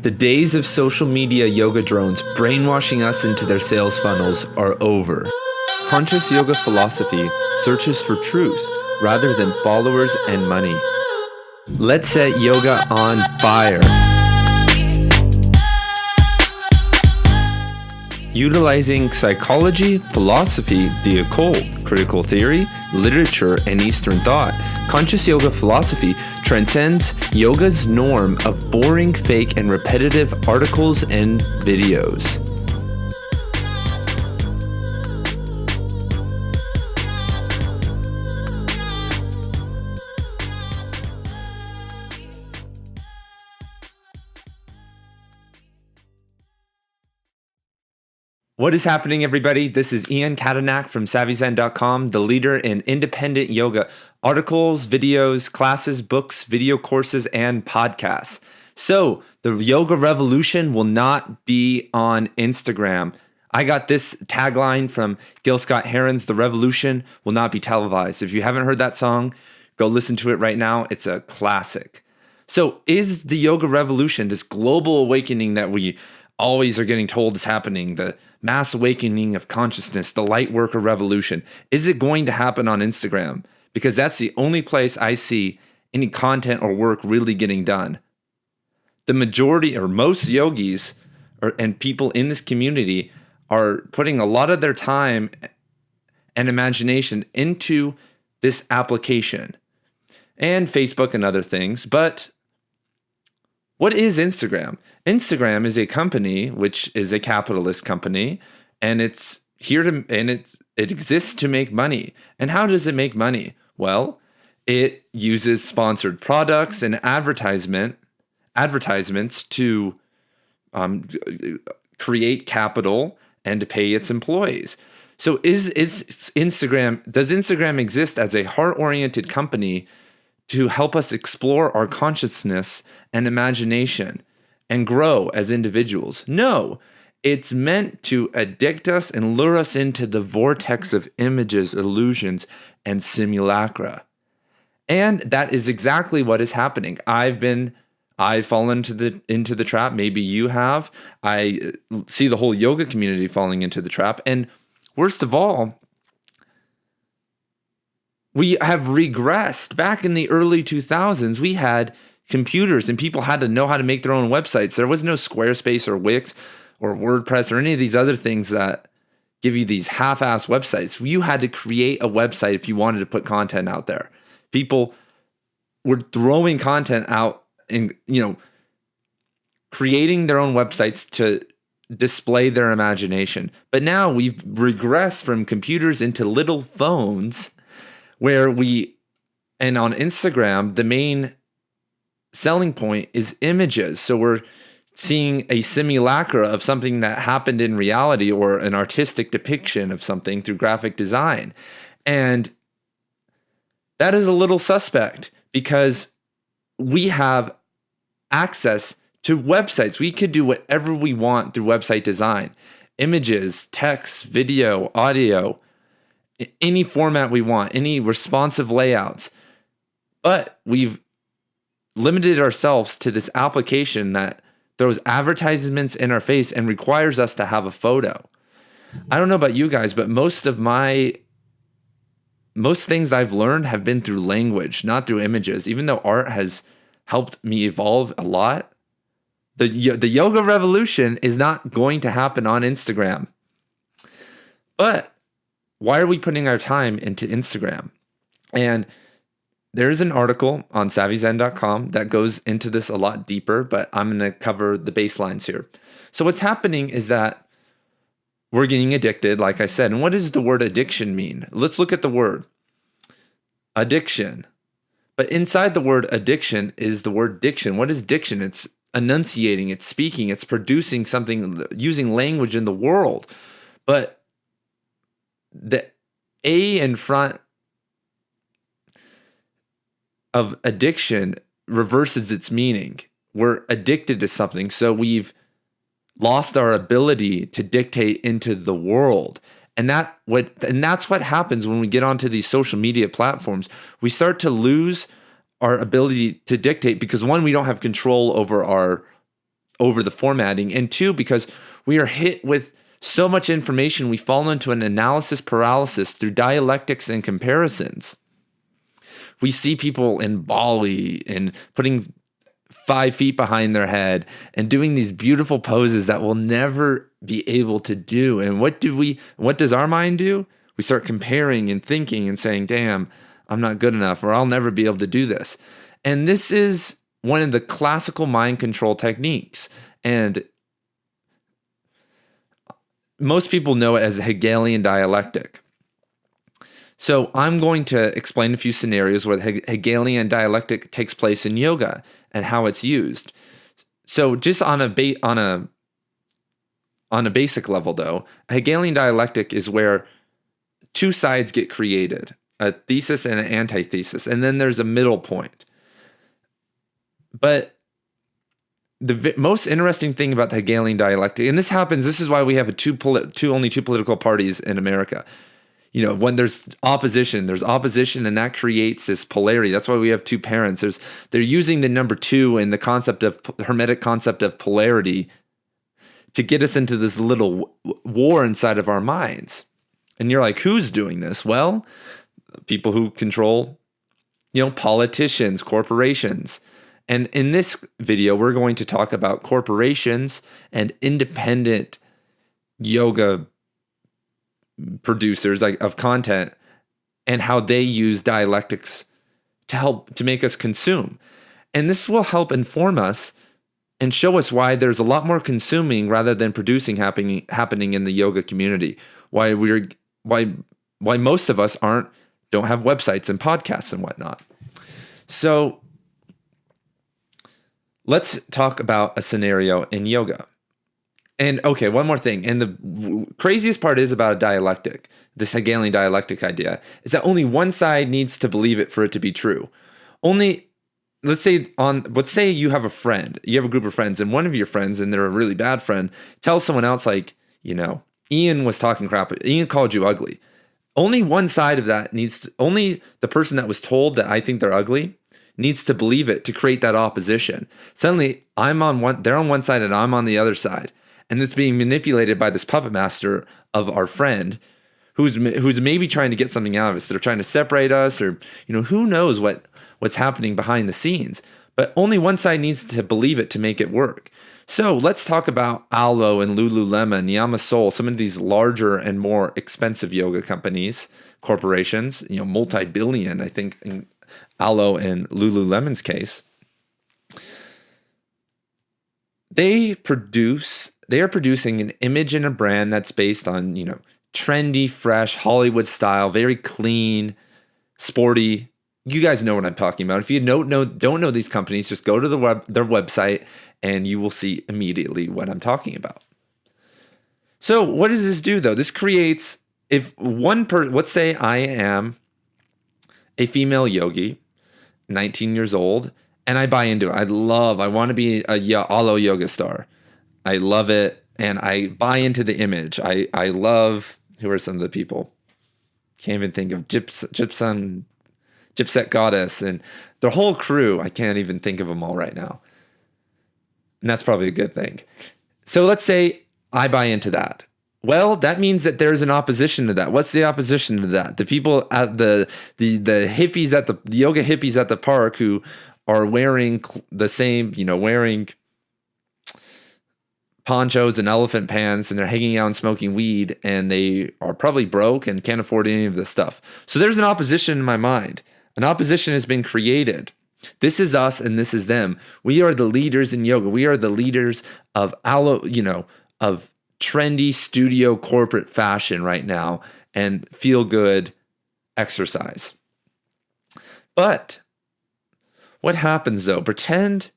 The days of social media yoga drones brainwashing us into their sales funnels are over. Conscious yoga philosophy searches for truth rather than followers and money. Let's set yoga on fire. Utilizing psychology, philosophy, the occult, critical theory, literature, and Eastern thought, conscious yoga philosophy transcends yoga's norm of boring, fake, and repetitive articles and videos. What is happening, everybody? This is Ian Katanak from SavvyZen.com, the leader in independent yoga articles, videos, classes, books, video courses, and podcasts. So the yoga revolution will not be on Instagram. I got this tagline from Gil Scott-Heron's The Revolution Will Not Be Televised. If you haven't heard that song, go listen to it right now. It's a classic. So is the yoga revolution, this global awakening that we always are getting told is happening, the mass awakening of consciousness, the light worker revolution, is it going to happen on Instagram? Because that's the only place I see any content or work really getting done. The majority or most yogis and people in this community are putting a lot of their time and imagination into this application and Facebook and other things. But what is Instagram? Instagram is a company which is a capitalist company, and it's here to it exists to make money. And how does it make money? Well, it uses sponsored products and advertisements to create capital and to pay its employees. So does Instagram exist as a heart-oriented company to help us explore our consciousness and imagination and grow as individuals? No, it's meant to addict us and lure us into the vortex of images, illusions, and simulacra. And that is exactly what is happening. I've fallen into the trap. Maybe you have. I see the whole yoga community falling into the trap. And worst of all, we have regressed. Back in the early 2000s, we had computers and people had to know how to make their own websites. There was no Squarespace or Wix or WordPress or any of these other things that give you these half-ass websites. You had to create a website if you wanted to put content out there. People were throwing content out and, creating their own websites to display their imagination. But now we've regressed from computers into little phones and on Instagram, the main selling point is images. So we're seeing a simulacra of something that happened in reality or an artistic depiction of something through graphic design. And that is a little suspect because we have access to websites. We could do whatever we want through website design. Images, text, video, audio, any format we want, any responsive layouts. But we've limited ourselves to this application that throws advertisements in our face and requires us to have a photo. I don't know about you guys, but most things I've learned have been through language, not through images. Even though art has helped me evolve a lot, the yoga revolution is not going to happen on Instagram. But why are we putting our time into Instagram? And there's an article on SavvyZen.com that goes into this a lot deeper, but I'm going to cover the baselines here. So what's happening is that we're getting addicted, like I said. And what does the word addiction mean? Let's look at the word addiction. But inside the word addiction is the word diction. What is diction? It's enunciating, it's speaking, it's producing something, using language in the world. But the A in front of addiction reverses its meaning. We're addicted to something, so we've lost our ability to dictate into the world. And that's what happens when we get onto these social media platforms. We start to lose our ability to dictate because, one, we don't have control over over the formatting, and two, because we are hit with so much information, we fall into an analysis paralysis through dialectics and comparisons. We see people in Bali and putting 5 feet behind their head and doing these beautiful poses that we'll never be able to do. And what does our mind do? We start comparing and thinking and saying, damn, I'm not good enough, or I'll never be able to do this. And this is one of the classical mind control techniques. And most people know it as a Hegelian dialectic. So I'm going to explain a few scenarios where the Hegelian dialectic takes place in yoga and how it's used. So just on a basic level, though, a Hegelian dialectic is where two sides get created, a thesis and an antithesis, and then there's a middle point. But the most interesting thing about the Hegelian dialectic, and this is why we have only two political parties in America. You know, when there's opposition, and that creates this polarity. That's why we have two parents. They're using the number 2 and the hermetic concept of polarity to get us into this little war inside of our minds. And you're like, who's doing this? Well, people who control, politicians, corporations. And in this video, we're going to talk about corporations and independent yoga producers of content and how they use dialectics to make us consume. And this will help inform us and show us why there's a lot more consuming rather than producing happening in the yoga community. Why most of us don't have websites and podcasts and whatnot. So let's talk about a scenario in yoga. And okay, one more thing. And the craziest part is about a dialectic, this Hegelian dialectic idea, is that only one side needs to believe it for it to be true. Let's say you have a group of friends, and one of your friends, and they're a really bad friend, tells someone else Ian was talking crap. Ian called you ugly. Only one side of that only the person that was told that I think they're ugly needs to believe it to create that opposition. Suddenly they're on one side and I'm on the other side. And it's being manipulated by this puppet master of our friend who's maybe trying to get something out of us. They're trying to separate us, or, who knows what's happening behind the scenes. But only one side needs to believe it to make it work. So let's talk about Alo and Lululemon, Yamasol, some of these larger and more expensive yoga corporations, multi-billion, I think, in Alo and Lululemon's case. They are producing an image and a brand that's based on, trendy, fresh, Hollywood style, very clean, sporty. You guys know what I'm talking about. If you don't know these companies, just go to their website and you will see immediately what I'm talking about. So what does this do, though? This creates, let's say I am a female yogi, 19 years old, and I buy into it. I want to be a Alo yoga star. I love it, and I buy into the image. I love, who are some of the people? Can't even think of Gypsum Gypset Goddess, and their whole crew. I can't even think of them all right now. And that's probably a good thing. So let's say I buy into that. Well, that means that there's an opposition to that. What's the opposition to that? The people at the hippies the yoga hippies at the park who are wearing the same, wearing ponchos and elephant pants, and they're hanging out and smoking weed, and they are probably broke and can't afford any of this stuff. So there's an opposition in my mind. An opposition has been created. This is us and this is them. We are the leaders in yoga. We are the leaders of of trendy studio corporate fashion right now and feel good exercise. But what happens though? Pretend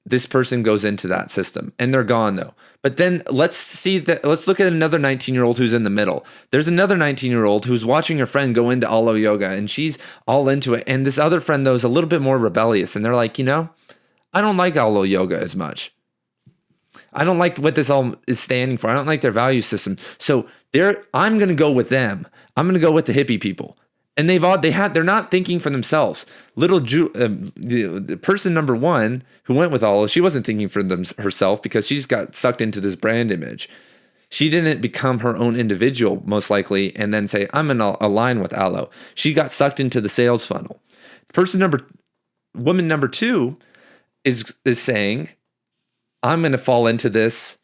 this person goes into that system and they're gone though. But then let's look at another 19-year-old who's in the middle. There's another 19-year-old who's watching her friend go into Alo yoga and she's all into it. And this other friend though is a little bit more rebellious and they're like, I don't like Alo yoga as much. I don't like what this all is standing for. I don't like their value system. So I'm going to go with them. I'm going to go with the hippie people. And they're not thinking for themselves. The person number one who went with Alo, she wasn't thinking for herself because she just got sucked into this brand image. She didn't become her own individual, most likely, and then say, I'm going to align with Alo. She got sucked into the sales funnel. Woman number two is saying, I'm going to fall into this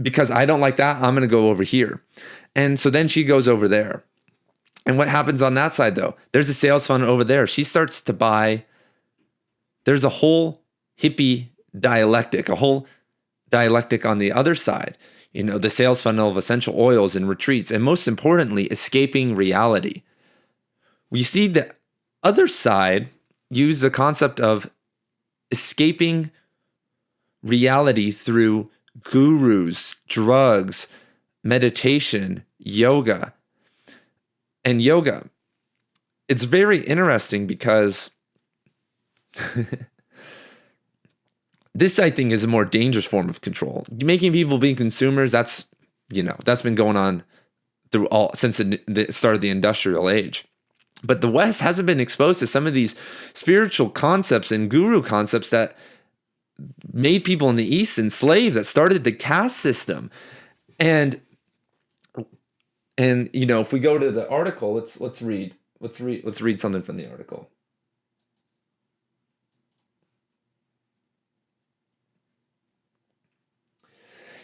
because I don't like that. I'm going to go over here. And so then she goes over there. And what happens on that side, though? There's a sales funnel over there. She starts to buy. There's a whole hippie dialectic, on the other side. The sales funnel of essential oils and retreats, and most importantly, escaping reality. We see the other side use the concept of escaping reality through gurus, drugs, meditation, yoga. And yoga, it's very interesting because this, I think, is a more dangerous form of control. Making people be consumers, that's been going on since the start of the industrial age. But the West hasn't been exposed to some of these spiritual concepts and guru concepts that made people in the East enslaved, that started the caste system. And if we go to the article, let's read something from the article.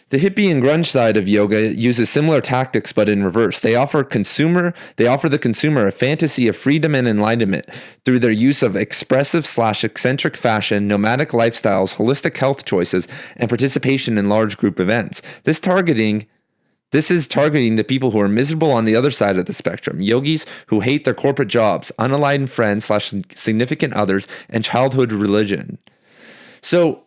The hippie and grunge side of yoga uses similar tactics, but in reverse. They offer the consumer a fantasy of freedom and enlightenment through their use of expressive/eccentric fashion, nomadic lifestyles, holistic health choices, and participation in large group events. This is targeting the people who are miserable on the other side of the spectrum. Yogis who hate their corporate jobs, unaligned friends/significant others, and childhood religion. So,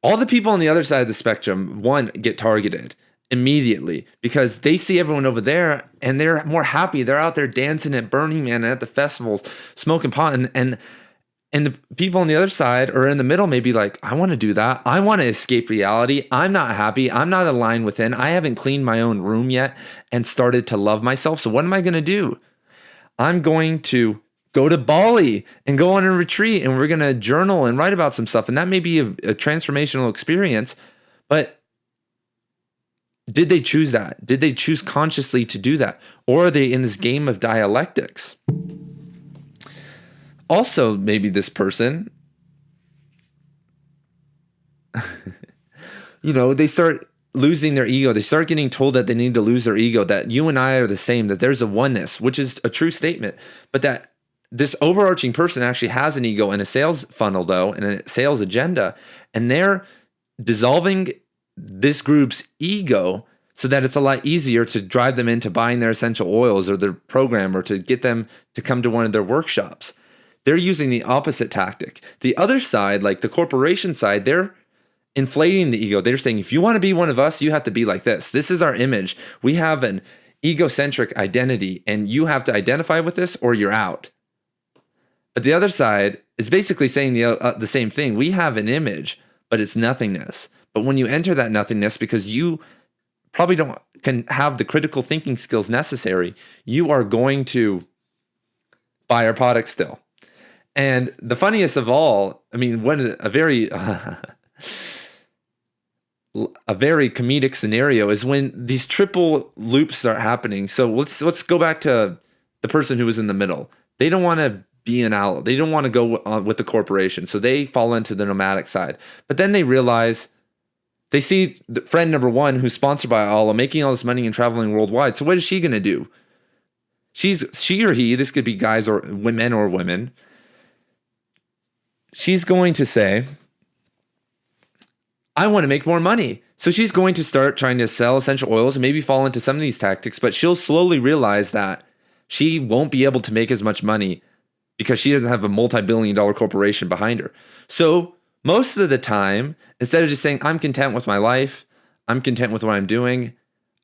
all the people on the other side of the spectrum, get targeted immediately because they see everyone over there and they're more happy. They're out there dancing at Burning Man and at the festivals, smoking pot. And the people on the other side or in the middle may be like, I want to do that. I want to escape reality. I'm not happy. I'm not aligned within. I haven't cleaned my own room yet and started to love myself. So what am I going to do? I'm going to go to Bali and go on a retreat, and we're going to journal and write about some stuff. And that may be a transformational experience, but did they choose that? Did they choose consciously to do that? Or are they in this game of dialectics? Also, maybe this person, they start losing their ego. They start getting told that they need to lose their ego, that you and I are the same, that there's a oneness, which is a true statement, but that this overarching person actually has an ego and a sales funnel, though, and a sales agenda, and they're dissolving this group's ego so that it's a lot easier to drive them into buying their essential oils or their program or to get them to come to one of their workshops. They're using the opposite tactic. The other side, like the corporation side, they're inflating the ego. They're saying, if you want to be one of us, you have to be like this. This is our image. We have an egocentric identity, and you have to identify with this or you're out. But the other side is basically saying the same thing. We have an image, but it's nothingness. But when you enter that nothingness, because you probably can have the critical thinking skills necessary, you are going to buy our product still. And the funniest of all, a very comedic scenario is when these triple loops start happening. So let's go back to the person who was in the middle. They don't want to be an ally. They don't want to go with the corporation. So they fall into the nomadic side. But then they realize they see the friend number one who's sponsored by Alo making all this money and traveling worldwide. So what is she going to do? She or he, this could be guys or women, she's going to say, I want to make more money. So she's going to start trying to sell essential oils and maybe fall into some of these tactics, but she'll slowly realize that she won't be able to make as much money because she doesn't have a multi-billion-dollar corporation behind her. So most of the time, instead of just saying, I'm content with my life, I'm content with what I'm doing,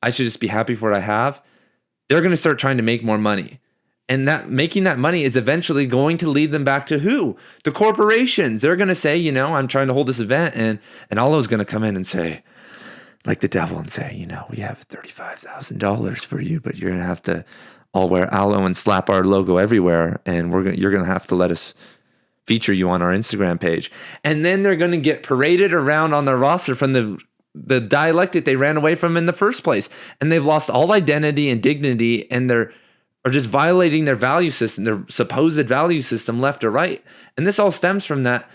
I should just be happy for what I have, they're going to start trying to make more money. And that making that money is eventually going to lead them back to who? The corporations. They're going to say, I'm trying to hold this event, and Alo's going to come in and say, like the devil and say, we have $35,000 for you, but you're going to have to all wear aloe and slap our logo everywhere. And you're going to have to let us feature you on our Instagram page. And then they're going to get paraded around on their roster from the dialect they ran away from in the first place. And they've lost all identity and dignity, and are just violating their value system, their supposed value system left or right. And this all stems from that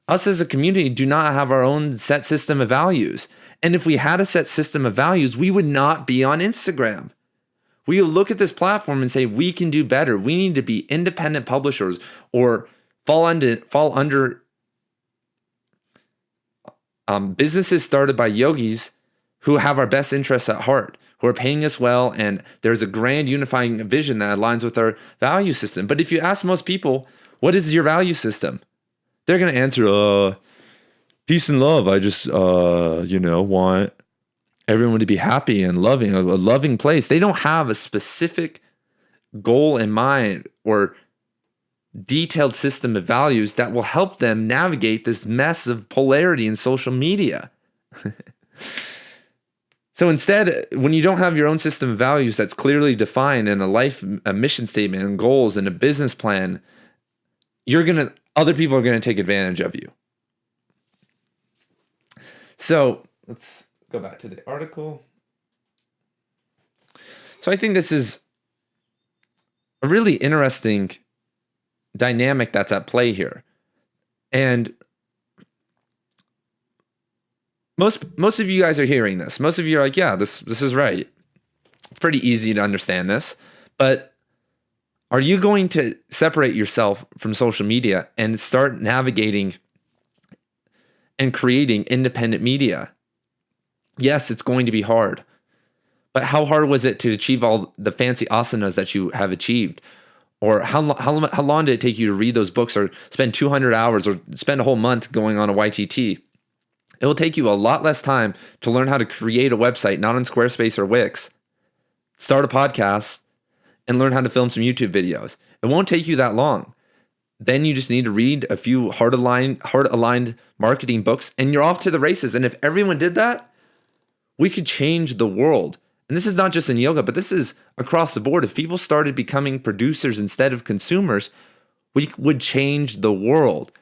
us as a community do not have our own set system of values. And if we had a set system of values, we would not be on Instagram. We look at this platform and say, we can do better. We need to be independent publishers or fall under businesses started by yogis who have our best interests at heart, who are paying us well, and there's a grand unifying vision that aligns with our value system. But if you ask most people, what is your value system? They're going to answer, peace and love. I just, want everyone to be happy and loving, a loving place. They don't have a specific goal in mind or detailed system of values that will help them navigate this mess of polarity in social media. So instead, when you don't have your own system of values that's clearly defined in a mission statement and goals and a business plan, other people are going to take advantage of you. So let's go back to the article. So I think this is a really interesting dynamic that's at play here. And most of you guys are hearing this. Most of you are like, yeah, this is right. It's pretty easy to understand this. But are you going to separate yourself from social media and start navigating and creating independent media? Yes, it's going to be hard. But how hard was it to achieve all the fancy asanas that you have achieved? Or how long did it take you to read those books or spend 200 hours or spend a whole month going on a YTT? It will take you a lot less time to learn how to create a website, not on Squarespace or Wix. Start a podcast and learn how to film some YouTube videos. It won't take you that long. Then you just need to read a few heart-aligned marketing books and you're off to the races. And if everyone did that, we could change the world. And this is not just in yoga, but this is across the board. If people started becoming producers instead of consumers, we would change the world.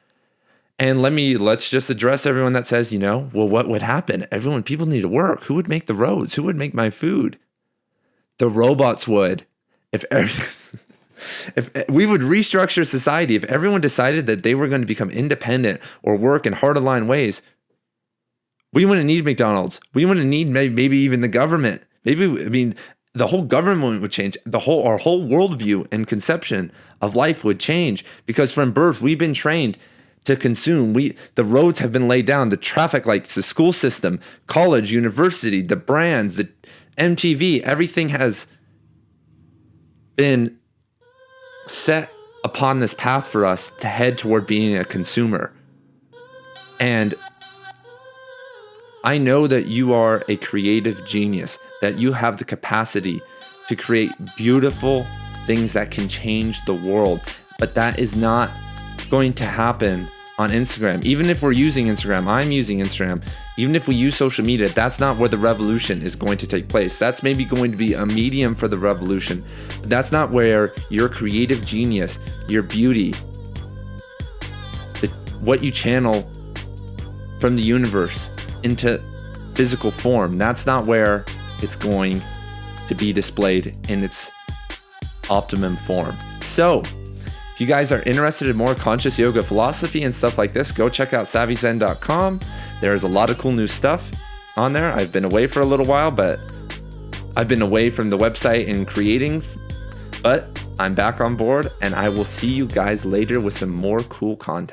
And let's just address everyone that says, well, what would happen? People need to work. Who would make the roads? Who would make my food? The robots would. If we would restructure society, if everyone decided that they were going to become independent or work in heart-aligned ways, we wouldn't need McDonald's. We wouldn't need maybe even the government. The whole government would change. Our whole worldview and conception of life would change because from birth we've been trained to consume. The roads have been laid down, the traffic lights, the school system, college, university, the brands, the MTV, everything has been set upon this path for us to head toward being a consumer. And I know that you are a creative genius, that you have the capacity to create beautiful things that can change the world, but that is not going to happen on Instagram. Even if we're using Instagram, I'm using Instagram, even if we use social media, that's not where the revolution is going to take place. That's maybe going to be a medium for the revolution, but that's not where your creative genius, your beauty, what you channel from the universe into physical form, that's not where it's going to be displayed in its optimum form. So if you guys are interested in more conscious yoga philosophy and stuff like this, go check out SavvyZen.com. There's a lot of cool new stuff on there. I've been away for a little while, but I've been away from the website and creating, but I'm back on board and I will see you guys later with some more cool content.